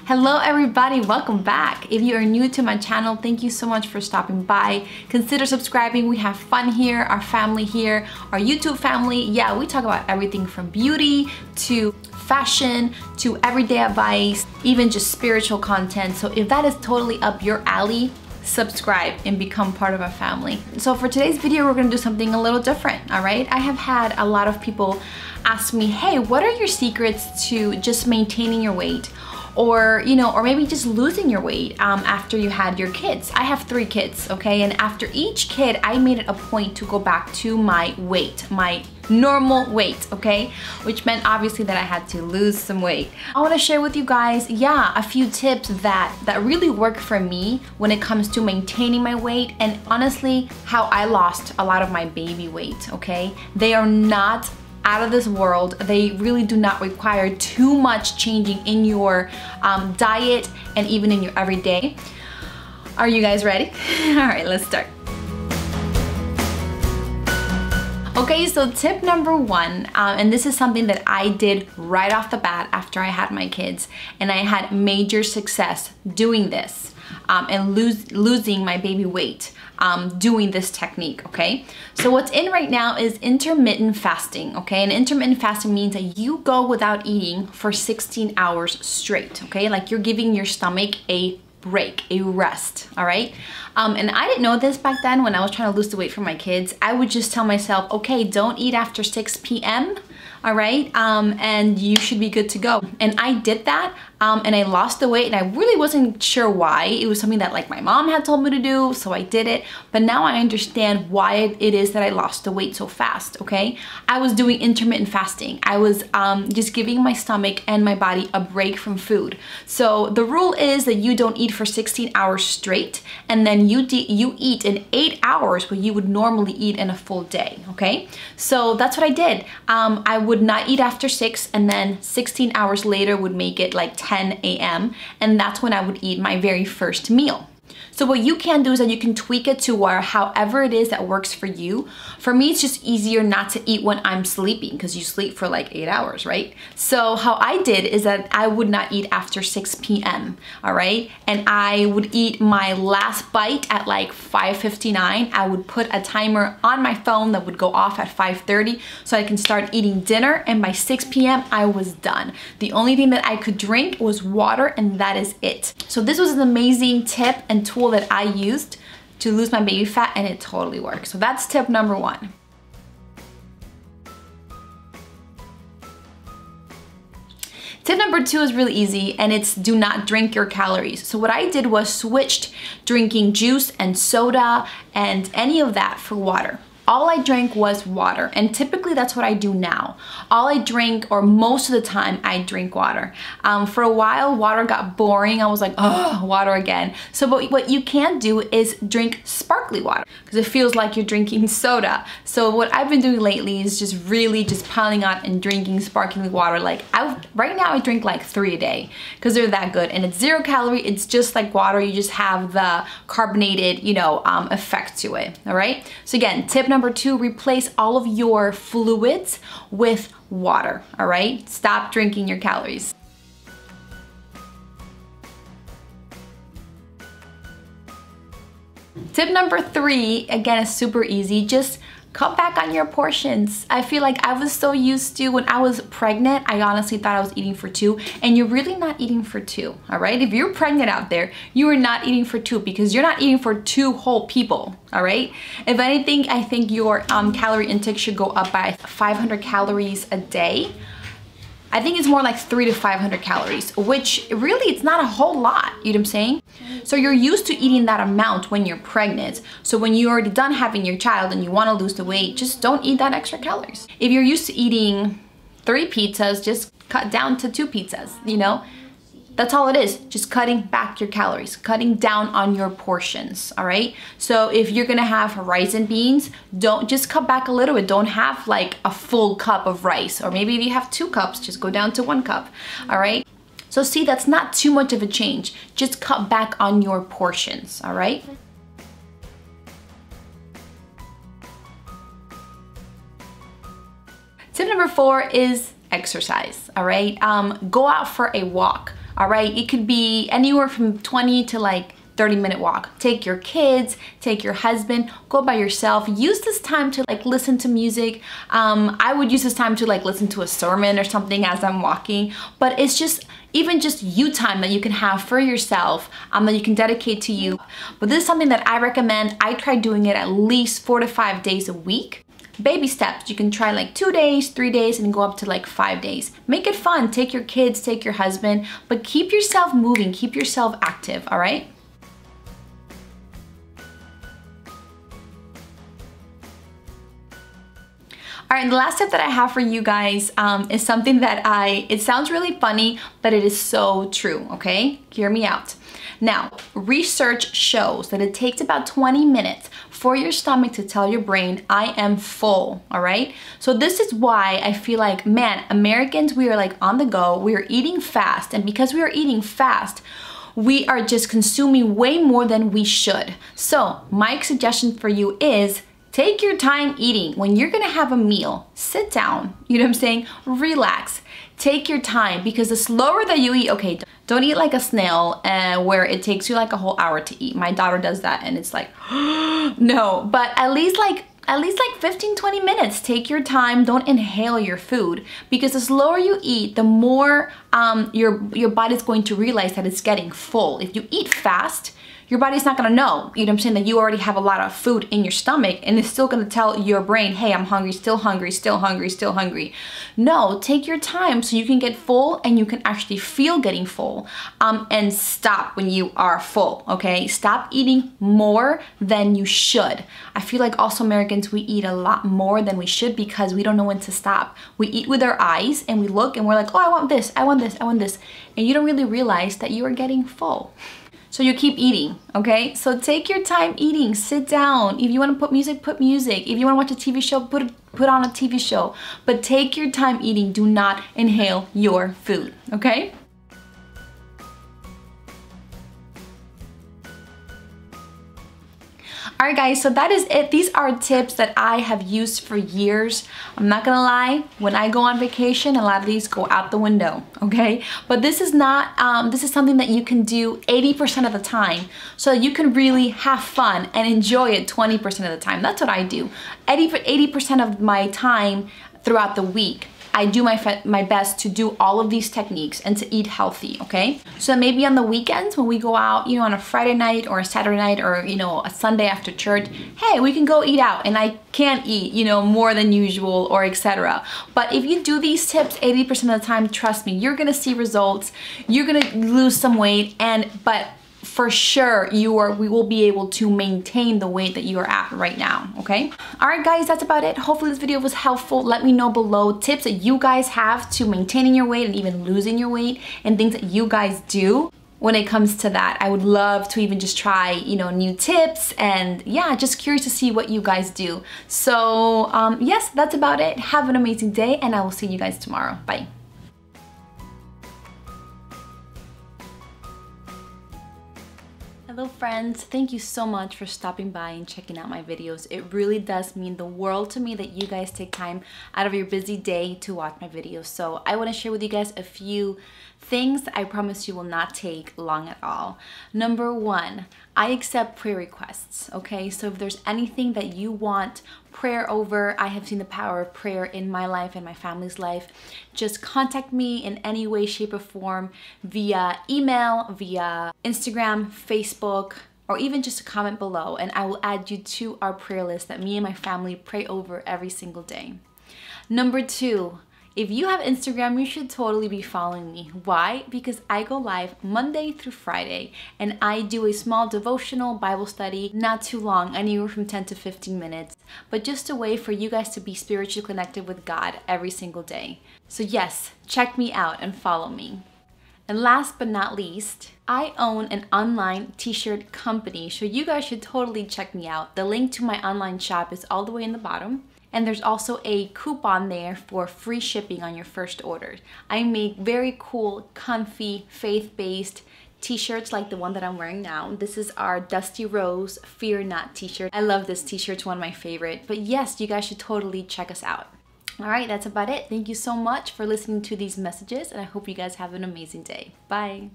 Hello everybody, welcome back. If you are new to my channel, thank you so much for stopping by. Consider subscribing. We have fun here, our family here, our YouTube family. Yeah, we talk about everything from beauty to fashion to everyday advice, even just spiritual content. So if that is totally up your alley, subscribe and become part of our family. So for today's video, we're gonna do something a little different, all right? I have had a lot of people ask me, hey, what are your secrets to just maintaining your weight? Or, or maybe just losing your weight after you had your kids. I have 3 kids, okay? And after each kid, I made it a point to go back to my weight, my normal weight, okay? Which meant obviously that I had to lose some weight. I wanna share with you guys, a few tips that really work for me when it comes to maintaining my weight, and honestly, how I lost a lot of my baby weight, okay? They are not out of this world. They really do not require too much changing in your diet and even in your everyday. Are you guys ready? All right, let's start. Okay, so tip number 1, and this is something that I did right off the bat after I had my kids, and I had major success doing this and losing my baby weight doing this technique, okay? So what's in right now is intermittent fasting, okay? And intermittent fasting means that you go without eating for 16 hours straight, okay? Like you're giving your stomach a break, a rest, all right? And I didn't know this back then when I was trying to lose the weight for my kids. I would just tell myself, okay, don't eat after 6 p.m., all right? And you should be good to go. And I did that, and I lost the weight, and I really wasn't sure why. It was something that like my mom had told me to do, so I did it. But now I understand why it is that I lost the weight so fast, okay? I was doing intermittent fasting. I was just giving my stomach and my body a break from food. So the rule is that you don't eat for 16 hours straight, and then you eat in 8 hours what you would normally eat in a full day, okay? So that's what I did. I would not eat after 6, and then 16 hours later would make it like 10 a.m. and that's when I would eat my very first meal. So what you can do is that you can tweak it to where however it is that works for you. For me, it's just easier not to eat when I'm sleeping because you sleep for like 8 hours, right? So how I did is that I would not eat after 6 p.m., all right? And I would eat my last bite at like 5:59. I would put a timer on my phone that would go off at 5:30 so I can start eating dinner, and by 6 p.m. I was done. The only thing that I could drink was water, and that is it. So this was an amazing tip and tool that I used to lose my baby fat, and it totally works. So that's tip number 1. Tip number 2 is really easy, and it's do not drink your calories. So what I did was switched drinking juice and soda and any of that for water. All I drank was water, and typically that's what I do now. All I drink, or most of the time, I drink water. For a while, water got boring. I was like, oh, water again. So what you can do is drink sparkly water, because it feels like you're drinking soda. So what I've been doing lately is just really just piling out and drinking sparkling water. Like right now I drink like 3 a day, because they're that good, and it's 0 calorie. It's just like water. You just have the carbonated, effect to it, all right? So again, tip number 2, replace all of your fluids with water, all right? Stop drinking your calories. Tip number 3, again, is super easy. Just cut back on your portions. I feel like I was so used to, when I was pregnant, I honestly thought I was eating for 2, and you're really not eating for 2, all right? If you're pregnant out there, you are not eating for 2, because you're not eating for 2 whole people, all right? If anything, I think your calorie intake should go up by 500 calories a day. I think it's more like 300 to 500 calories, which really it's not a whole lot, you know what I'm saying? So you're used to eating that amount when you're pregnant. So when you're already done having your child and you want to lose the weight, just don't eat that extra calories. If you're used to eating 3 pizzas, just cut down to 2 pizzas, That's all it is, just cutting back your calories, cutting down on your portions, all right? So if you're gonna have rice and beans, don't just cut back a little bit. Don't have like a full cup of rice, or maybe if you have 2 cups, just go down to 1 cup, all right? So see, that's not too much of a change. Just cut back on your portions, all right? Tip number 4 is exercise, all right? Go out for a walk. all right? It could be anywhere from 20 to like 30-minute walk. Take your kids, take your husband, go by yourself. Use this time to like listen to music. I would use this time to like listen to a sermon or something as I'm walking, but it's just even just you time that you can have for yourself, that you can dedicate to you. But this is something that I recommend. I try doing it at least 4 to 5 days a week. Baby steps, you can try like 2 days, 3 days, and go up to like 5 days. Make it fun, take your kids, take your husband, but keep yourself moving, keep yourself active, all right? All right, and the last tip that I have for you guys is something that it sounds really funny, but it is so true, okay? Hear me out. Now, research shows that it takes about 20 minutes for your stomach to tell your brain, I am full, all right? So this is why I feel like, man, Americans, we are like on the go, we are eating fast, and because we are eating fast, we are just consuming way more than we should. So my suggestion for you is, take your time eating. When you're gonna have a meal, sit down, you know what I'm saying? Relax, take your time, because the slower that you eat, okay, don't eat like a snail where it takes you like a whole hour to eat. My daughter does that and it's like, no, but at least like 15-20 minutes. Take your time, don't inhale your food, because the slower you eat, the more your body's going to realize that it's getting full. If you eat fast, your body's not gonna know, you know what I'm saying, that you already have a lot of food in your stomach, and it's still gonna tell your brain, hey, I'm hungry, still hungry, still hungry, still hungry. No, take your time so you can get full and you can actually feel getting full, and stop when you are full, okay? Stop eating more than you should. I feel like also Americans, we eat a lot more than we should because we don't know when to stop. We eat with our eyes and we look and we're like, oh, I want this, I want this, I want this. And you don't really realize that you are getting full. So you keep eating, okay? So take your time eating, sit down. If you wanna put music, put music. If you wanna watch a TV show, put on a TV show. But take your time eating, do not inhale your food, okay? All right guys, so that is it. These are tips that I have used for years. I'm not gonna lie, when I go on vacation, a lot of these go out the window, okay? But this is not, this is something that you can do 80% of the time, so you can really have fun and enjoy it 20% of the time. That's what I do. 80% of my time throughout the week, I do my best to do all of these techniques and to eat healthy, okay? So maybe on the weekends when we go out, you know, on a Friday night or a Saturday night or, you know, a Sunday after church, hey, we can go eat out and I can't eat, you know, more than usual or etc. But if you do these tips 80% of the time, trust me, you're gonna see results, you're gonna lose some weight, but for sure we will be able to maintain the weight that you are at right now, okay? All right guys, that's about it. Hopefully this video was helpful. Let me know below tips that you guys have to maintaining your weight and even losing your weight, and things that you guys do when it comes to that. I would love to even just try, you know, new tips, and yeah, just curious to see what you guys do. So yes, that's about it. Have an amazing day, and I will see you guys tomorrow. Bye. Hello friends, thank you so much for stopping by and checking out my videos. It really does mean the world to me that you guys take time out of your busy day to watch my videos. So I want to share with you guys a few things that I promise you will not take long at all. Number one, I accept prayer requests, okay? So if there's anything that you want prayer over, I have seen the power of prayer in my life and my family's life. Just contact me in any way, shape, or form via email, via Instagram, Facebook, or even just a comment below, and I will add you to our prayer list that me and my family pray over every single day. Number two, if you have Instagram, you should totally be following me. Why? Because I go live Monday through Friday, and I do a small devotional Bible study, not too long, anywhere from 10 to 15 minutes, but just a way for you guys to be spiritually connected with God every single day. So yes, check me out and follow me. And last but not least, I own an online t-shirt company, so you guys should totally check me out. The link to my online shop is all the way in the bottom. And there's also a coupon there for free shipping on your first order. I make very cool, comfy, faith-based t-shirts like the one that I'm wearing now. This is our Dusty Rose Fear Not t-shirt. I love this t-shirt, it's one of my favorite. But yes, you guys should totally check us out. All right, that's about it. Thank you so much for listening to these messages, and I hope you guys have an amazing day. Bye.